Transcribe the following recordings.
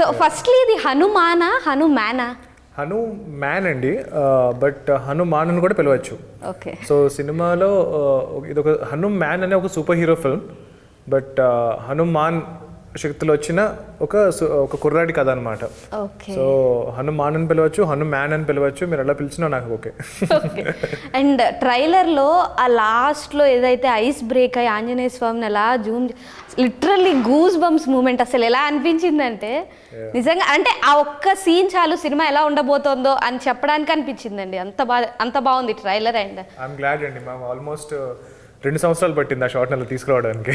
So firstly ఇది హనుమానా Hanu man అండి, but Hanuman అని కూడా పిలవచ్చు. ఓకే. సో సినిమాలో ఇది ఒక హను మ్యాన్ అనే ఒక super hero film, but Hanuman శక్తిలో వచ్చిన ఒక కుర్రాడి కథ అనమాట. సో హనుమాన్ అని పిలవచ్చు, హను మ్యాన్ అని పిలవచ్చు, మీరు ఎలా పిలిచినా నాకు ఓకే. అండ్ ట్రైలర్లో ఆ లాస్ట్లో ఏదైతే ఐస్ బ్రేక్ అయ్యి ఆంజనేయ స్వామిని అలా zoom, literally goose bumps moment అసలు ఎలా అనిపించిందంటే నిజంగా, అంటే ఆ ఒక్క సీన్ చాలు సినిమా ఎలా ఉండబోతోందో అని చెప్పడానికి అనిపించిందండి. అంత బాగుంది ట్రైలర్. అండ్ ఐఎమ్ గ్లాడ్ అండి, మేము ఆల్మోస్ట్ 2 సంవత్సరాలు పట్టింది ఆ షార్ట్ అలా తీసుకురావడానికి.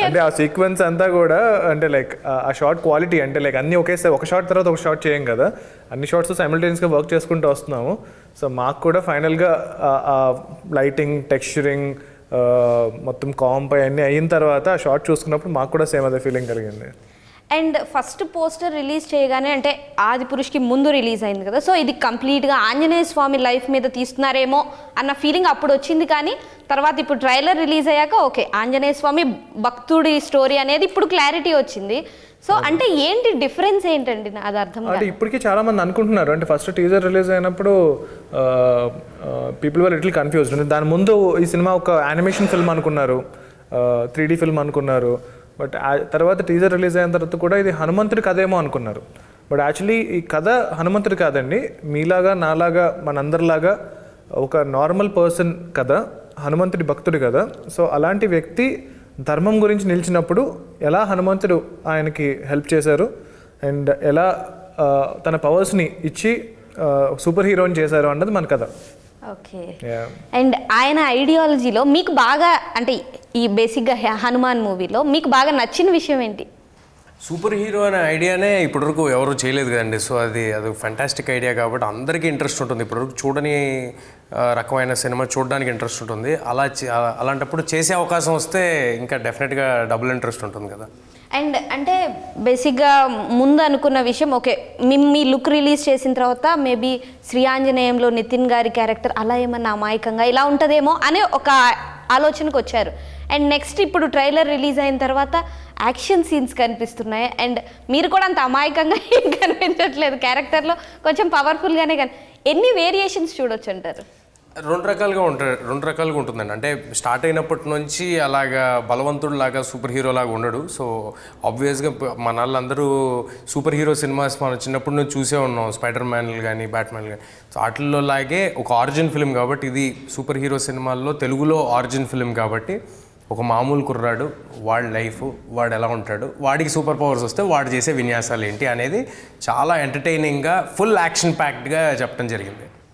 అంటే ఆ సీక్వెన్స్ అంతా కూడా అంటే లైక్ ఆ షార్ట్ క్వాలిటీ అంటే లైక్ అన్ని ఒకేసారి ఒక షార్ట్ తర్వాత ఒక షార్ట్ చేయం కదా, అన్ని షార్ట్స్ సైమల్టేనియస్గా వర్క్ చేసుకుంటూ వస్తున్నాము. సో మాకు కూడా ఫైనల్గా లైటింగ్, టెక్స్చరింగ్, మొత్తం కాంప్ అన్నీ అయిన తర్వాత ఆ షార్ట్ చూసుకున్నప్పుడు మాకు కూడా సేమ్ అదే ఫీలింగ్ కలిగింది. అండ్ ఫస్ట్ పోస్టర్ రిలీజ్ చేయగానే అంటే ఆదిపురుష్కి ముందు రిలీజ్ అయింది కదా, సో ఇది కంప్లీట్గా ఆంజనేయ స్వామి లైఫ్ మీద తీస్తున్నారేమో అన్న ఫీలింగ్ అప్పుడు వచ్చింది. కానీ తర్వాత ఇప్పుడు ట్రైలర్ రిలీజ్ అయ్యాక ఓకే ఆంజనేయ స్వామి భక్తుడి స్టోరీ అనేది ఇప్పుడు క్లారిటీ వచ్చింది. సో అంటే ఏంటి డిఫరెన్స్ ఏంటండి, అది అర్థం అంటే ఇప్పటికీ చాలా మంది అనుకుంటున్నారు, అంటే ఫస్ట్ టీజర్ రిలీజ్ అయినప్పుడు పీపుల్ వర్ లిటిల్ కన్ఫ్యూజ్డ్. దాని ముందు ఈ సినిమా ఒక యానిమేషన్ ఫిల్మ్ అనుకున్నారు, 3D ఫిల్మ్ అనుకున్నారు. బట్ తర్వాత టీజర్ రిలీజ్ అయిన తర్వాత కూడా ఇది హనుమంతుడి కథ ఏమో అనుకున్నారు. బట్ యాక్చువల్లీ ఈ కథ హనుమంతుడి కాదండి, మీలాగా నాలాగా మనందరిలాగా ఒక నార్మల్ పర్సన్ కథ, హనుమంతుడి భక్తుడి కథ. సో అలాంటి వ్యక్తి ధర్మం గురించి నిలిచినప్పుడు ఎలా హనుమంతుడు ఆయనకి హెల్ప్ చేశారు అండ్ ఎలా తన పవర్స్ని ఇచ్చి సూపర్ హీరోని చేశారు అన్నది మన కథ. ఓకే. అండ్ ఆయన ఐడియాలజీలో మీకు బాగా అంటే ఈ బేసిక్గా హనుమాన్ మూవీలో మీకు బాగా నచ్చిన విషయం ఏంటి? సూపర్ హీరో అనే ఐడియానే ఇప్పటివరకు ఎవరు చేయలేదు కదండి. సో అది ఫ్యాంటాస్టిక్ ఐడియా కాబట్టి అందరికీ ఇంట్రెస్ట్ ఉంటుంది. ఇప్పటివరకు చూడని రకమైన సినిమా చూడడానికి ఇంట్రెస్ట్ ఉంటుంది. అలాంటప్పుడు చేసే అవకాశం వస్తే ఇంకా డెఫినెట్గా డబుల్ ఇంట్రెస్ట్ ఉంటుంది కదా. అండ్ అంటే బేసిక్గా ముందు అనుకున్న విషయం ఓకే, మీ లుక్ రిలీజ్ చేసిన తర్వాత మేబీ శ్రీ ఆంజనేయంలో నితిన్ గారి క్యారెక్టర్ అలా ఏమన్నా అమాయకంగా ఇలా ఉంటుందేమో అనే ఒక ఆలోచనకు వచ్చారు. అండ్ నెక్స్ట్ ఇప్పుడు ట్రైలర్ రిలీజ్ అయిన తర్వాత యాక్షన్ సీన్స్ కనిపిస్తున్నాయి. అండ్ మీరు కూడా అంత అమాయకంగా ఏం కనిపించట్లేదు, క్యారెక్టర్లో కొంచెం పవర్ఫుల్గానే ఎన్ని వేరియేషన్స్ చూడొచ్చు అంటారు? రెండు రకాలుగా ఉంటుందండి. అంటే స్టార్ట్ అయినప్పటి నుంచి అలాగా బలవంతుడు లాగా సూపర్ హీరో లాగా ఉండడు. సో ఆబ్వియస్గా మన వాళ్ళందరూ సూపర్ హీరో సినిమాస్ మనం చిన్నప్పటి నుంచి చూసే ఉన్నాం, స్పైడర్ మ్యాన్లు కానీ బ్యాట్మ్యాన్లు కానీ. సో వాటిల్లో లాగే ఒక ఆరిజిన్ ఫిల్మ్ కాబట్టి ఇది సూపర్ హీరో సినిమాల్లో తెలుగులో ఆరిజిన్ ఫిల్మ్ కాబట్టి ఒక మామూలు కుర్రాడు, వాడి లైఫ్, వాడు ఎలా ఉంటాడు, వాడికి సూపర్ పవర్స్ వస్తే వాడు చేసే విన్యాసాలు ఏంటి అనేది చాలా ఎంటర్టైనింగ్గా ఫుల్ యాక్షన్ ప్యాక్డ్గా చెప్పడం జరిగింది.